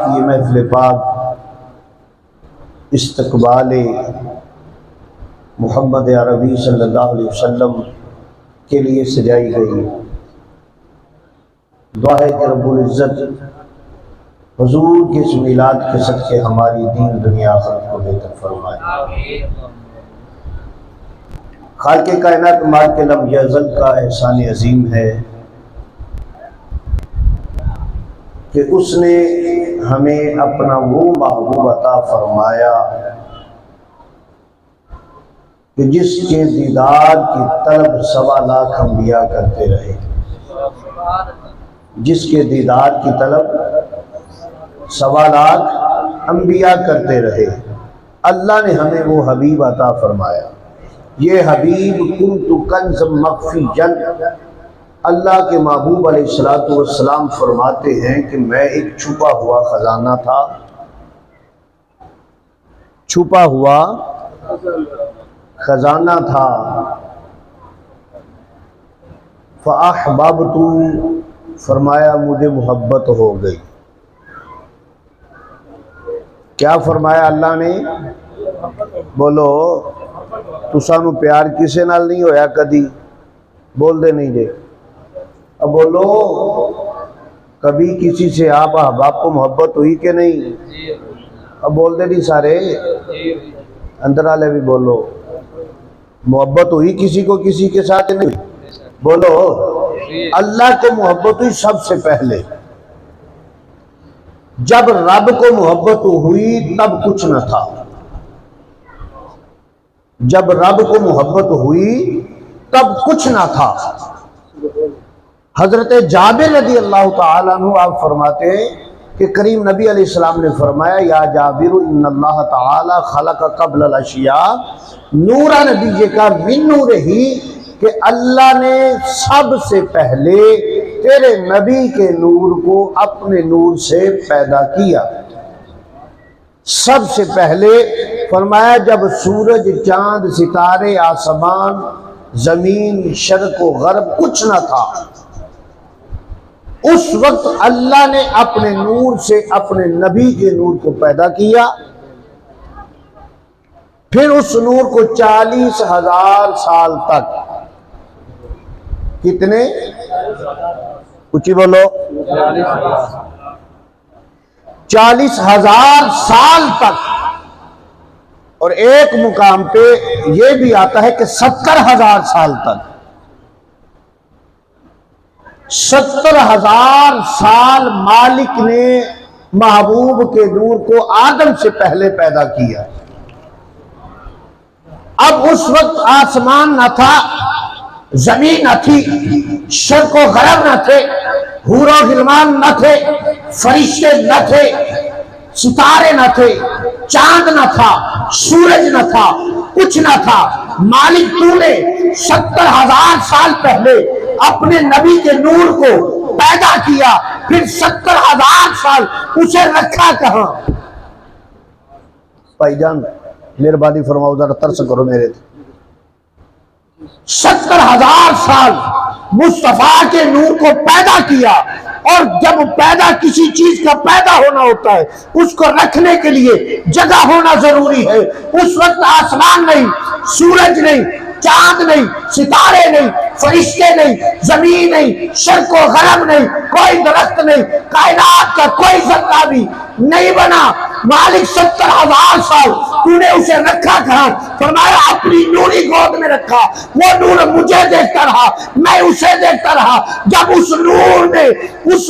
ये महफिल पाक इस्तक़बाल मोहम्मद अरबी सल्लल्लाहु अलैहि वसल्लम के लिए सजाई गई। दुआ है कि रब्बुल इज़्ज़त हुज़ूर के इस मिलाद के सदक़े हमारी दीन दुनिया आखिरत को बेहतर फरमाए। खालिक़े कायनात मालिक लम यज़ल का एहसान अज़ीम है कि उसने हमें अपना वो महबूब अता फरमाया कि जिसके दीदार की तलब 1.25 लाख अंबिया करते रहे, जिसके दीदार की तलब 1.25 लाख अंबिया करते रहे। अल्लाह ने हमें वो हबीब अता फरमाया। ये हबीब कुन्तु कंज़ मख़फ़िय्यन, अल्लाह के महबूब अलैहिस्सलातु वस्सलाम फरमाते हैं कि मैं एक छुपा हुआ खजाना था, छुपा हुआ खजाना था। फ़अहबब्तु, फरमाया मुझे मोहब्बत हो गई। क्या फरमाया अल्लाह ने? बोलो, तुसानू प्यार किसे नाल नहीं होया कदी? बोल दे नहीं जे। अब बोलो, कभी किसी से आप अहबाब को मोहब्बत हुई कि नहीं? अब बोल दे नहीं सारे, अंदर वाले भी बोलो, मोहब्बत हुई किसी को किसी के साथ नहीं? बोलो, अल्लाह को मोहब्बत हुई सबसे पहले। जब रब को मोहब्बत हुई तब कुछ न था। जब रब को मोहब्बत हुई तब कुछ ना था। हजरत जाबिर रज़ी अल्लाह ताला अन्हु आप फरमाते हैं कि करीम नबी अलैहिस्सलाम ने फरमाया, या जाबिर इन्नल्लाह ताला खलक़ क़ब्ल अल अशिया नूरा नबी का मिन नूरिही, कि अल्लाह ने सबसे पहले तेरे नबी के नूर को अपने नूर से पैदा किया। सबसे पहले फरमाया जब सूरज चांद सितारे आसमान जमीन शर्क़ व ग़र्ब कुछ न था, उस वक्त अल्लाह ने अपने नूर से अपने नबी के नूर को पैदा किया। फिर उस नूर को 40,000 साल तक, कितने? ऊंची बोलो, 40,000 साल तक। और एक मुकाम पे यह भी आता है कि 70,000 साल तक। 70,000 साल मालिक ने महबूब के नूर को आदम से पहले पैदा किया। अब उस वक्त आसमान न था, जमीन न थी, शर्क़ व ग़र्ब न थे, हूर व गिलमान न थे, फरिश्ते न थे, सितारे न थे, चांद न था, सूरज न था, कुछ न था। मालिक तूने 70,000 साल पहले अपने नबी के नूर को पैदा किया, फिर 70,000 साल उसे रखा कहां? भाईजान मेहरबानी फरमाओ, जरा तरस करो मेरे। 70,000 साल मुस्तफा के नूर को पैदा किया। और जब पैदा किसी चीज का पैदा होना होता है, उसको रखने के लिए जगह होना जरूरी है। उस वक्त आसमान नहीं, सूरज नहीं, चांद नहीं, सितारे नहीं, फरिश्ते नहीं, जमीन नहीं, शर्क़ व ग़र्ब नहीं, कोई दरख्त नहीं, कायनात का कोई ज़र्रा भी नहीं बना। मालिक 70,000 साल तूने उसे रखा कहां? फरमाया अपनी नूरी गोद में रखा। वो नूर मुझे देखता रहा, मैं उसे देखता रहा। जब उस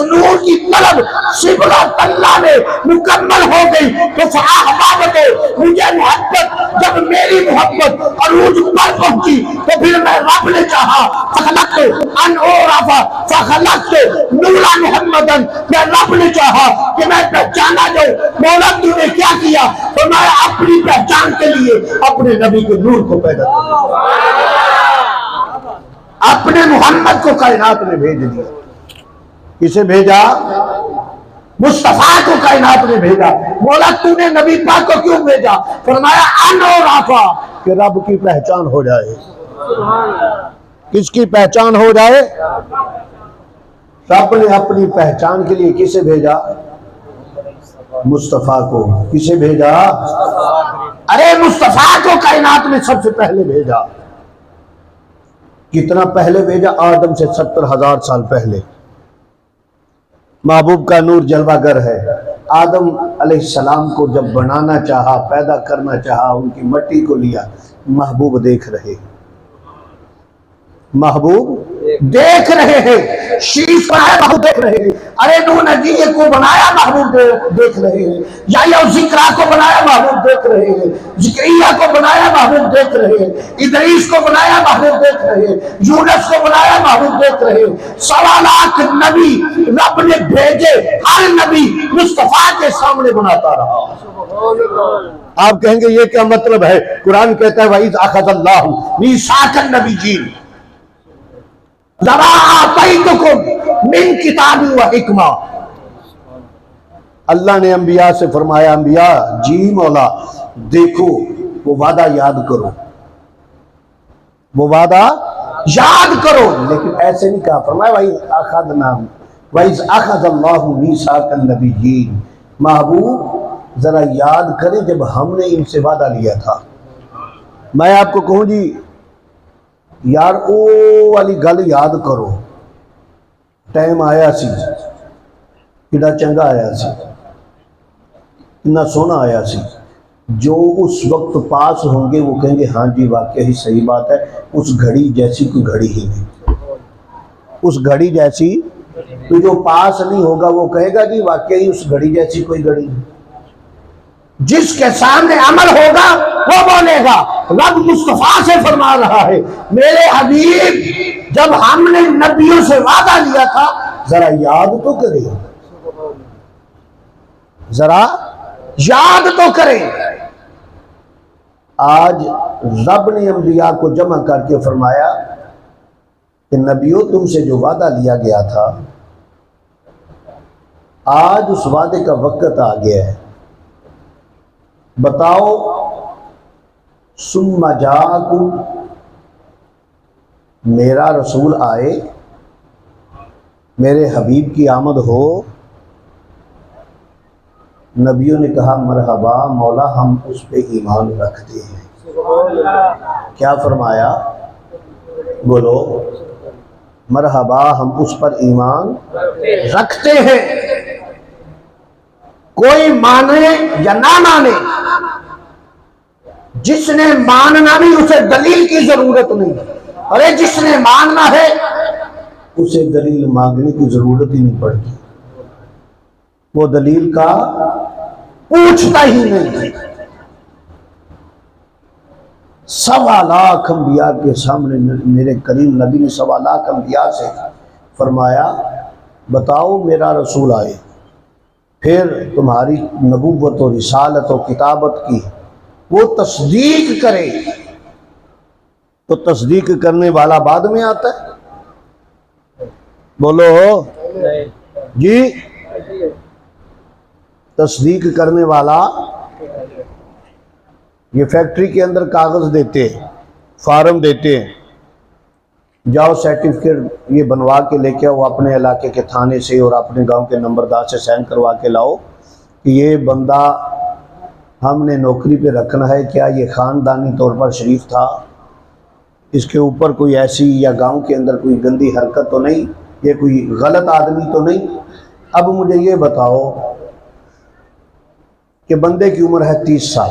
नूर की तलब सिबला तल्ला में मुकम्मल हो गई तो फ़अहबब्तु, मुझे मोहब्बत, जब मेरी मोहब्बत अरूज पर पहुंची तो फिर मैं रब ने चाहा, फ़ख़लक़्तु अन उअरफ़ फ़ख़लक़्तु नूरा मुहम्मदन, मैं रब ने चाहा कि मैं पहचाना जाऊं। मौला तूने क्या किया? तो मैं अपनी पहचान के लिए अपने नबी के नूर को पैदा किया, अपने मोहम्मद को कायनात में भेज दिया। किसे भेजा? मुस्तफा को कायनात में भेजा। मौला तूने नबी पाक को क्यों भेजा? फरमाया अन उअरफ़, कि रब की पहचान हो जाए। किसकी पहचान हो जाए? रब ने अपनी पहचान के लिए किसे भेजा? मुस्तफा को। किसे भेजा? अरे मुस्तफा को कायनात में सबसे पहले भेजा। कितना पहले भेजा? आदम से 70,000 साल पहले। महबूब का नूर जलवागर है। आदम अलैहिस्सलाम को जब बनाना चाहा, पैदा करना चाहा, उनकी मट्टी को लिया। महबूब देख रहे, महबूब देख रहे हैं। शीश बनाया, महबूब देख रहे हैं। अरे नूह नबी को बनाया, महबूब देख रहे हैं। या जिक्रा को बनाया, महबूब देख रहे हैं। जिक्रिया को बनाया, महबूब देख रहे हैं। इदरीस को बनाया, महबूब देख रहे हैं। यूनुस को बनाया, महबूब देख रहे हैं। 1.25 लाख नबी रब ने भेजे, हर नबी मुस्तफा के सामने बनाता रहा। आप कहेंगे ये क्या मतलब है? कुरान कहता है वईद अखज़ल्लाहु मीसाकन नबिय्यीन मिन किताबी व हिकमा। अल्लाह ने अंबिया से फरमाया, अंबिया जी मौला देखो वो वादा याद करो, वो वादा याद करो। लेकिन ऐसे नहीं कहा, फरमाया वईद अखज़ल्लाहु मीसाकन नबिय्यीन। महबूब जरा याद करें जब हमने इनसे वादा लिया था। मैं आपको कहूं जी यार ओ वाली गल याद करो, टाइम आया सी, कितना चंगा आया सी, कितना सोना आया सी। जो उस वक्त पास होंगे वो कहेंगे हाँ जी वाकई ही सही बात है, उस घड़ी जैसी कोई घड़ी ही नहीं, उस घड़ी जैसी। तो जो पास नहीं होगा वो कहेगा कि वाकई उस घड़ी जैसी कोई घड़ी नहीं। जिसके सामने अमल होगा वो बोलेगा। रब मुस्तफा से फरमा रहा है, मेरे हबीब जब हमने नबियों से वादा लिया था जरा याद तो करें, जरा याद तो करें। आज रब ने अंबिया को जमा करके फरमाया कि नबियों तुमसे जो वादा लिया गया था आज उस वादे का वक्त आ गया है। बताओ सुम्मा जाकुम, मेरा रसूल आए, मेरे हबीब की आमद हो। नबियों ने कहा मरहबा मौला हम उस पे ईमान रखते हैं। क्या फरमाया? बोलो मरहबा हम उस पर ईमान रखते हैं। कोई माने या ना माने, जिसने मानना भी उसे दलील की जरूरत नहीं। अरे जिसने मानना है उसे दलील मांगने की जरूरत ही नहीं पड़ती, वो दलील का पूछता ही नहीं। 1.25 लाख अंबिया के सामने मेरे करीम नबी ने 1.25 लाख अंबिया से फरमाया बताओ मेरा रसूल आए, फिर तुम्हारी नबूवत और रिसालत और किताबत की वो तस्दीक करे। तो तस्दीक करने वाला बाद में आता है। बोलो जी, तस्दीक करने वाला ये फैक्ट्री के अंदर कागज देते हैं, फार्म देते हैं, जाओ सर्टिफिकेट ये बनवा के लेके आओ अपने इलाके के थाने से और अपने गांव के नंबरदार से साइन करवा के लाओ कि ये बंदा हमने नौकरी पे रखना है। क्या ये ख़ानदानी तौर पर शरीफ था, इसके ऊपर कोई ऐसी या गांव के अंदर कोई गंदी हरकत तो नहीं, ये कोई गलत आदमी तो नहीं। अब मुझे ये बताओ कि बंदे की उम्र है 30 साल,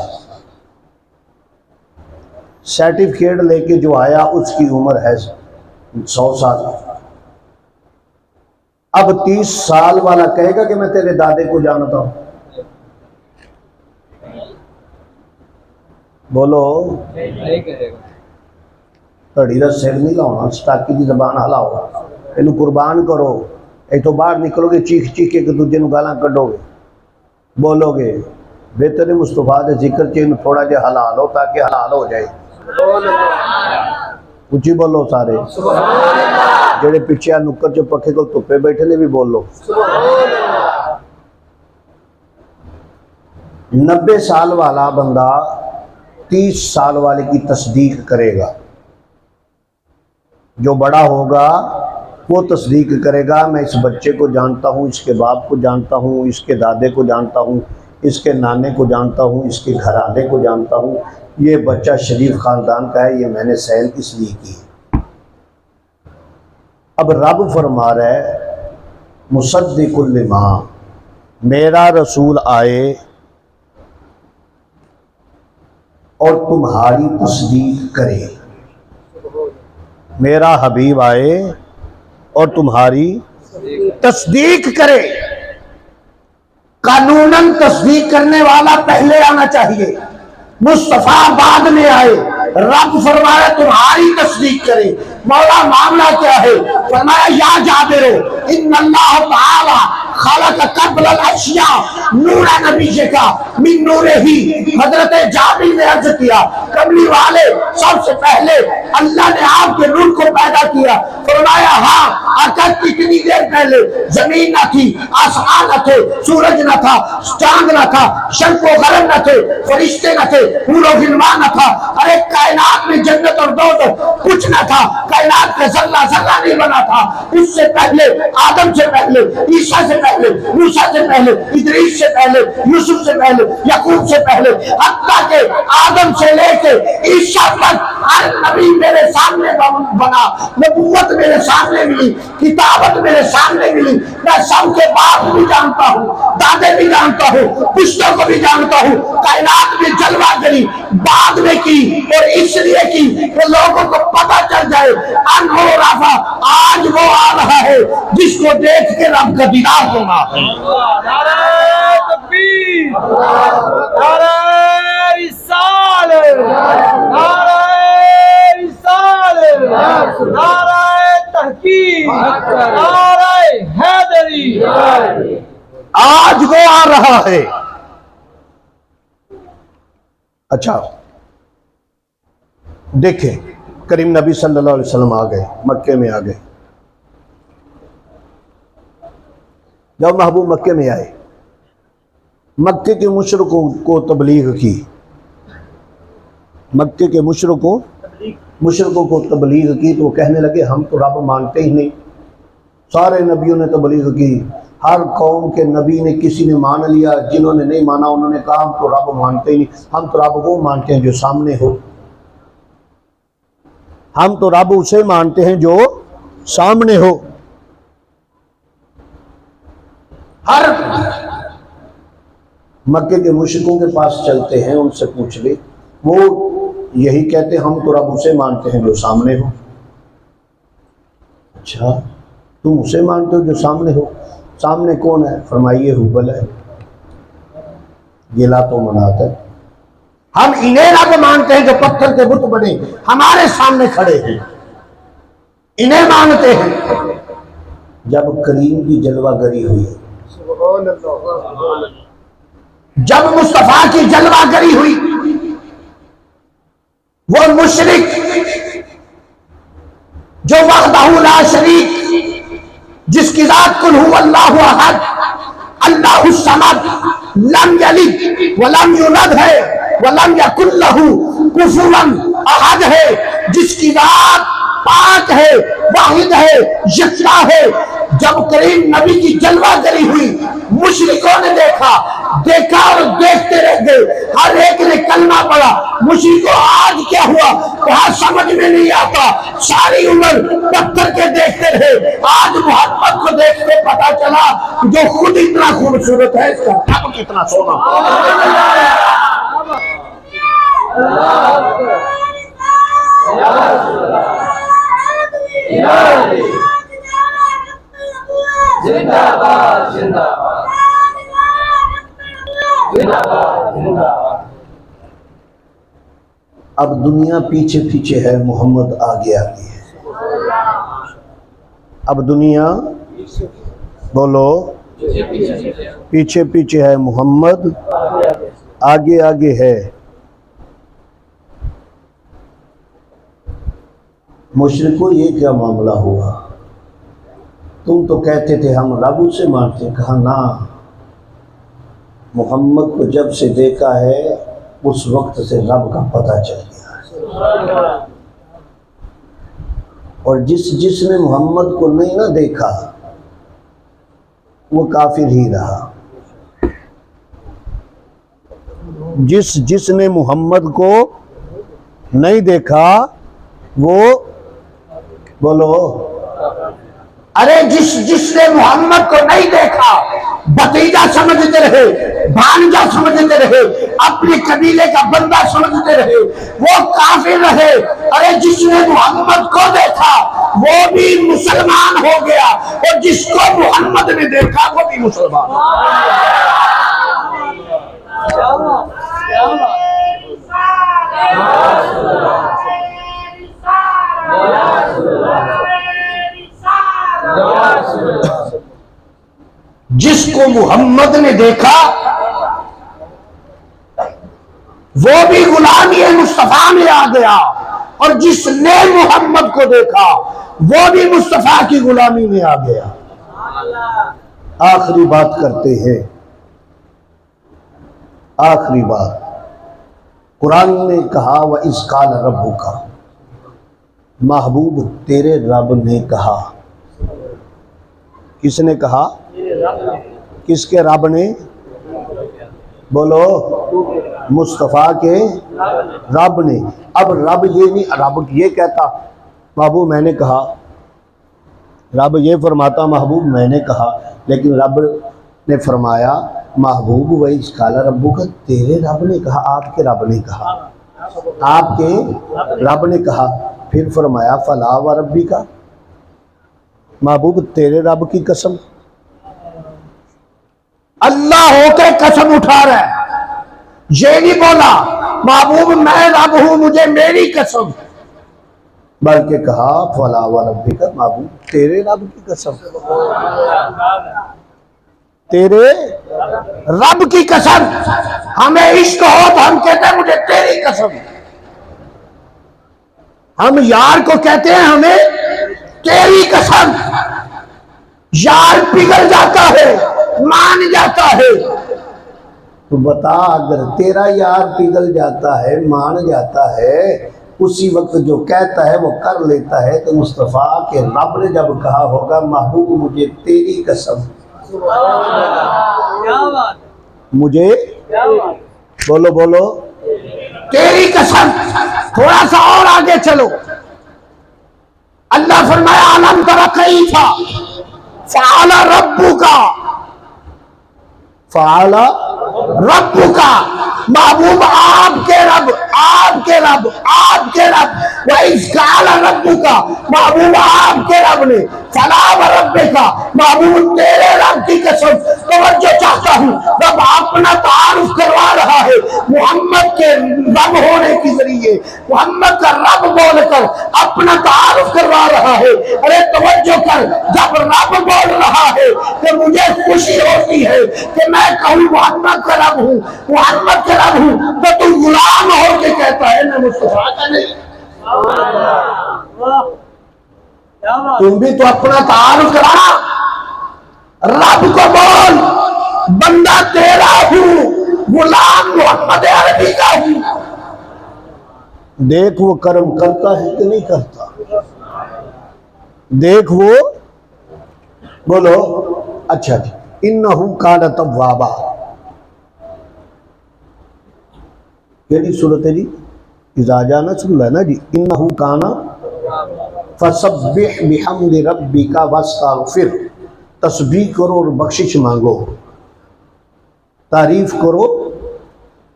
सर्टिफिकेट लेके जो आया उसकी उम्र है 100 साल। अब 30 साल वाला कहेगा कि मैं तेरे दादे को जानता हूं। बोलो धड़ी का सिर नहीं लाना, स्टाकी की जबान हलाओ, इन कुर्बान करो। इतों बाहर निकलोगे चीख चीख के एक दूजे को गालां कढ़ोगे, बोलोगे बेहतर मुस्तफा के जिक्र च थोड़ा जहा हलाल हो ताकि हलाल हो जाए। उची बोलो सारे, जेड़े पिछे नुक्कर च पखे को धुप्पे बैठे ने भी बोलो। 90 साल वाला बंदा 30 साल वाले की तस्दीक करेगा। जो बड़ा होगा वो तस्दीक करेगा मैं इस बच्चे को जानता हूँ, इसके बाप को जानता हूँ, इसके दादे को जानता हूँ, इसके नाने को जानता हूँ, इसके घराने को जानता हूँ, ये बच्चा शरीफ ख़ानदान का है, ये मैंने सैन इसलिए की। अब रब फरमा रहा है मुसद्दिकुल लिमा, मेरा रसूल आए और तुम्हारी तस्दीक करे, मेरा हबीब आए और तुम्हारी तस्दीक करे। कानूनन तस्दीक करने वाला पहले आना चाहिए, मुस्तफा बाद में आए। रब फरमाया तुम्हारी तस्दीक करे। मौला मामला क्या है? फरमाया या जाबिरो इन्नल्लाह तआला खलक क़ब्ल अल-अशिया नूरा नबीजे का मिन नूरे ही। हजरत जाबिर ने अर्ज किया कमली वाले सबसे पहले अल्लाह ने आपके नूर को पैदा किया। फरमाया हाँ, आका कितनी देर पहले जमीन न थी, आसमान न थे, सूरज न था, चांद न था, शम्स गरम न थे, फरिश्ते न थे, पूरा गिलमान न था। अरे कायनात में जन्नत और दोज़ख कुछ न था, कायनात का जर्रा जर्रा नहीं बना था। उससे पहले आदम से पहले, ईसा से पहले, मूसा से पहले, इदरीस से पहले, यूसुफ से पहले, याकूब से पहले, हत्ता के आदम से लेके ईसा तक हर नबी मेरे सामने बना। नबूवत मेरे सामने मिली, किताबत मेरे सामने मिली। मैं सबके बाप भी जानता हूँ, दादे भी जानता हूँ, पुश्तों को भी जानता हूँ। कायनात में जलवागरी बाद में की, और इसलिए की कि लोगों को पता चल जाए अनहो राफा आज वो आ रहा है जिसको देख के रब का दीदार होगा। नारे तकबीर, नारे रिसालत, नारे रिसालत, नारे तहकीक, नारे हैदरी। आज वो आ रहा है। अच्छा देखें, करीम नबी सल्लल्लाहु अलैहि वसल्लम आ गए, मक्के में आ गए। जब महबूब मक्के में आए, मक्के के मुशरिकों को तबलीग की, मक्के के मुशरिकों को तबलीग की, तो वो कहने लगे हम तो रब मानते ही नहीं। सारे नबियों ने तबलीग की, हर कौम के नबी ने किसी ने मान लिया, जिन्होंने नहीं माना उन्होंने कहा हम तो रब मानते ही नहीं, हम तो रब वो मानते हैं जो सामने हो, हम तो रब उसे मानते हैं जो सामने हो। हर मक्के के मुशरिकों के पास चलते हैं, उनसे पूछ ले, वो यही कहते हम तो रब उसे मानते हैं जो सामने हो। अच्छा तुम उसे मानते हो जो सामने हो? सामने कौन है? फरमाइए हुबल है, गिला तो मनाता है। हम इन्हें रब मानते हैं जो पत्थर के बुत बने हमारे सामने खड़े हैं, इन्हें मानते हैं। जब करीम की जलवागरी हुई, जब मुस्तफा की जलवागरी हुई, वो मुशरिक जो वहदहू ला शरीक, जिसकी जात कुल हु अल्लाहु अहद अल्लाहु समद लम यलिद वलम यूलद है वलम यकुल लहू कुफुवन अहद है, जिसकी जात पाक है, वाहिद है, यकता है। जब करीम नबी की जलवागरी हुई, मुशरिकों ने देखा और देखते रह गए, हर एक ने कलमा पड़ा। मुशरिकों आज क्या हुआ कहा समझ में नहीं आता, सारी उम्र पत्थर के देखते रहे, आज मोहम्मद को देख के पता चला जो खुद इतना खूबसूरत है, इसका रब कितना सोना। जिंदाबाद जिंदाबाद जिंदाबाद जिंदाबाद। अब दुनिया पीछे पीछे है, मोहम्मद आगे आगे है। अब दुनिया बोलो पीछे पीछे है, मोहम्मद आगे आगे है। मुशरिकों ये क्या मामला हुआ? तुम तो कहते थे हम रब से मानते, कहा ना, मोहम्मद को जब से देखा है उस वक्त से रब का पता चल गया। और जिसने मोहम्मद को नहीं ना देखा वो काफिर ही रहा। जिसने मोहम्मद को नहीं देखा वो, बोलो, अरे जिसने मोहम्मद को नहीं देखा, भतीजा समझते रहे, भांजा समझते रहे, अपने कबीले का बंदा समझते रहे, वो काफिर रहे। अरे जिसने मोहम्मद को देखा वो भी मुसलमान हो गया, और जिसको मोहम्मद ने देखा वो भी मुसलमान। जिसको मोहम्मद ने देखा वो भी गुलामी मुस्तफा में आ गया, और जिसने मोहम्मद को देखा वो भी मुस्तफा की गुलामी में आ गया। आखिरी बात करते हैं, आखिरी बात। कुरान ने कहा व इस काल रब्बु का, महबूब तेरे रब ने कहा। किसने कहा? किसके रब ने? बोलो, मुस्तफ़ा के रब ने। अब रब ये नहीं, रब ये कहता महबूब मैंने कहा, रब ये फरमाता महबूब मैंने कहा, लेकिन रब ने फरमाया महबूब वही काला रब्बू का, तेरे रब ने कहा, आपके रब ने कहा, आपके रब ने कहा। फिर फरमाया फला व रब्बी का, महबूब तेरे रब की कसम। अल्लाह होकर कसम उठा रहा है, ये नहीं बोला महबूब मैं रब हूं मुझे मेरी कसम, बल्कि कहा फला व रब्बी का, महबूब तेरे रब की कसम, तेरे रब की कसम। हमें इश्क हो तो हम कहते हैं मुझे तेरी कसम। हम यार को कहते हैं हमें तेरी कसम। यार पिघल जाता है, मान जाता है। तो बता, अगर तेरा यार पिघल जाता है, मान जाता है, उसी वक्त जो कहता है वो कर लेता है, तो मुस्तफ़ा के रब ने जब कहा होगा महबूब मुझे तेरी कसम, मुझे बोलो बोलो तेरी कसम। थोड़ा सा और आगे चलो, अल्लाह फरमाया अलम तरा कैफा फ़अला रब्बुका, फ़अला रब्बुका, महबूब आपके रब, आपके रब, आपके रब, वही क़ाला रब्बुका, महबूब आपके रब ने, फला व रब्बिका, महबूब तेरे रब की कसम। तवज्जो चाहता हूँ, रब अपना तारुफ करवा रहा है मोहम्मद के रब होने के जरिए, मोहम्मद का रब बोलकर अपना तारुफ करवा रहा है। अरे तवज्जो कर, जब रब बोल रहा है तो मुझे खुशी होती है कि मैं कहूँ मोहम्मद का रब हूँ, मोहम्मद का रब हूँ, तो तू गुलाम होकर कहता है मैं मुस्तफा का नहीं। तुम भी तो अपना तारुफ करा, रब को बोल बंदा तेरा हूँ, गुलाम मोहम्मद अरबी का हूँ। देख वो कर्म करता है कि नहीं करता, देख वो, बोलो। अच्छा जी, इन्नहु कान तव्वाबा, केड़ी सूरत है जी? इज़ा जा नस्रुल्लाह है ना जी। इन्नहु काना फसब्बिह बिहम्दि रब्बिका वस्तगफिर, तस्बीह करो और बख्शिश मांगो, तारीफ करो,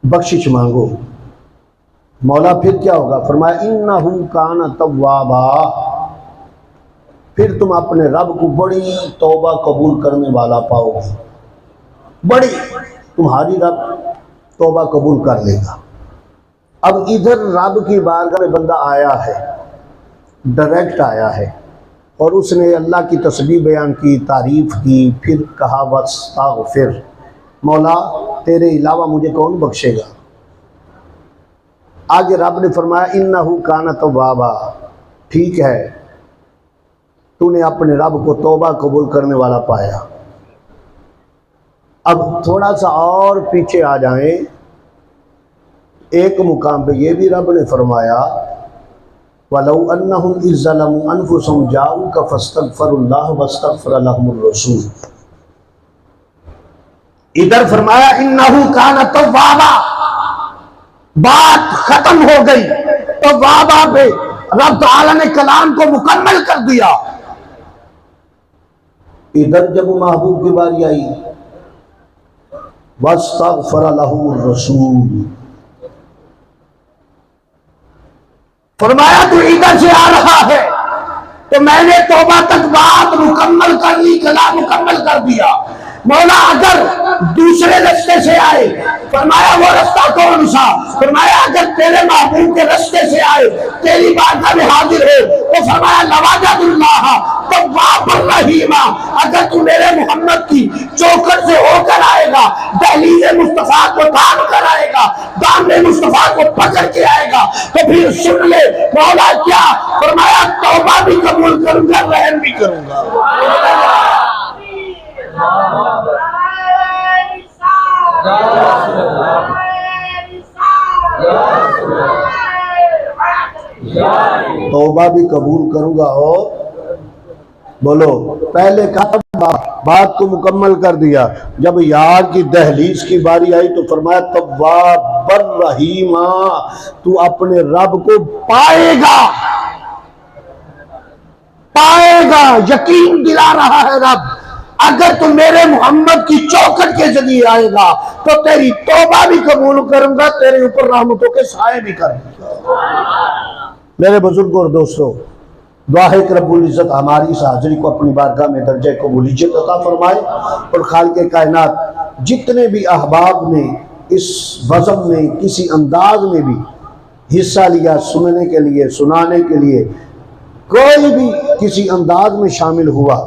बख्शिश मांगो। मौला फिर क्या होगा? फरमाया इन्नहु काना तव्वाबा, फिर तुम अपने रब को बड़ी तौबा कबूल करने वाला पाओगे, बड़ी तुम्हारी रब तौबा कबूल कर लेगा। अब इधर रब की बारगाह में बंदा आया है, डायरेक्ट आया है, और उसने अल्लाह की तस्बीह बयान की, तारीफ की, फिर कहा वस्तगफिर, मौला तेरे अलावा मुझे कौन बख्शेगा। आगे रब ने फरमाया इन्नहु काना तव्वाबा, ठीक है तूने अपने रब को तौबा कबूल करने वाला पाया। अब थोड़ा सा और पीछे आ जाएं, एक मुकाम पे ये भी रब ने फरमाया वलौ अन्नहुम इज़ ज़लमू अनफुसहुम जाऊका फस्तगफरुल्लाह वस्तगफर लहुमुर रसूल। इधर फरमाया इन्नहु काना तव्वाबा, बात खत्म हो गई। तव्वाबा पे रब ताला ने कलाम को मुकम्मल कर दिया। इधर जब महबूब की बारी आई, वस्तगफर लहुमुर रसूल, फरमाया तू इधर से आ रहा है तो मैंने तौबा तक बात मुकम्मल कर ली, कलाम मुकम्मल कर दिया। मौला अगर दूसरे रास्ते से आए, फरमाया वो रास्ता कौन सा? फरमाया अगर तेरे महबूब के रास्ते से आए, तेरी बारगाह में हाजिर हो, तो फरमाया लवाजतुल्लाह तव्वाबुर रहीमा। अगर तू मेरे मोहम्मद की चौखट से होकर आएगा, दहलीज़े मुस्तफा को थाम कर आएगा, दामने मुस्तफा को पकड़ के आएगा, तो फिर सुन ले मौला क्या फरमाया, तौबा भी कबूल करूंगा, रहम भी करूंगा। तौबा भी कबूल करूंगा। और बोलो, पहले कहा बात को मुकम्मल कर दिया, जब यार की दहलीज की बारी आई तो फरमाया तव्वाबर रहीमा, तू अपने रब को पाएगा, पाएगा, यकीन दिला रहा है रब। अगर तू मेरे मोहम्मद की चौखट के जरिए आएगा तो तेरी तौबा भी कबूल करूंगा, तेरे ऊपर रहमतों के साए भी करूंगा। मेरे बुजुर्गों और दोस्तों, दुआ है कि रब्बुल इज्जत हमारी इस हाजिरी को अपनी बारगाह में दर्जे कबूलियत अता फरमाए और खालिक़े कायनात जितने भी अहबाब ने इस बज़म में किसी अंदाज में भी हिस्सा लिया, सुनने के लिए, सुनाने के लिए, कोई भी किसी अंदाज में शामिल हुआ,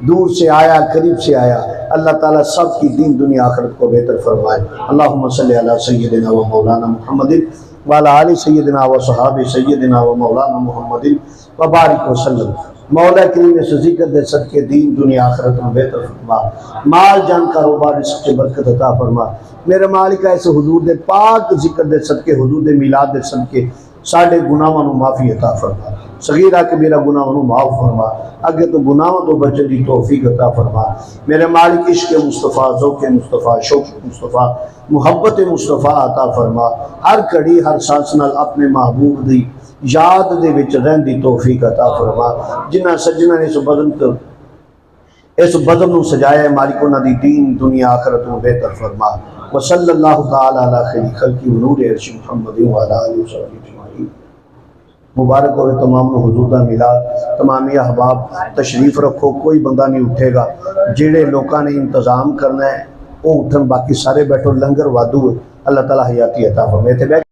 दूर से आया, करीब से आया, अल्लाह ताला सब की दीन दुनिया आखिरत को बेहतर फरमाए। अल्लाहुम्मा सल्ली अला सय्यिदिना व मौलाना मुहम्मदिन व अला आलि सय्यिदिना व सहाबि सय्यिदिना व मौलाना मुहम्मदिन व बारिक वसल्लम। मौला करीम से जिक्र दे सदके दीन दुनिया आखिरत में बेहतर फरमा, माल जान कारोबार रिज़्क़ में बरकत अता फरमा। मेरे मालिक ऐसे हुजूर दे पाक जिक्र दे सदके, हुजूर दे मिलाद दे सदके साढ़े गुनाहों को माफ़ी अता फरमा, सगीरा कबीरा गुनाहों को माफ़ फरमा, अगे तो गुनाहों तो बचने की तौफीक अता फरमा। मेरे मालिक इश्क़ मुस्तफ़ा, ज़ौक़ मुस्तफ़ा, शौक़ मुस्तफ़ा, मुहब्बत मुस्तफ़ा अता फरमा। हर घड़ी हर सांस नाल अपने महबूब दी याद दे विच रहन दी तौफीक अता फरमा। जिन्हां सज्जनां ने इस बज़म नूं सजाया, मालिक उन्हां दी दीन दुनिया आखिरत में बेहतर फरमा। व सल्लल्लाहु तआला अला खैरि खल्क़ि व नूरि अर्श मुहम्मदिन व अला आलिहि व सहबिहि अजमईन। मुबारक हो तमाम नूं हुजूर दा मिलाद। तमामी अहबाब तशरीफ रखो, कोई बंदा नहीं उठेगा, जेड़े लोगों ने इंतजाम करना है वो उठन, बाकी सारे बैठो, लंगर वाधू है। अल्लाह ताला हयाती अता फरमाए।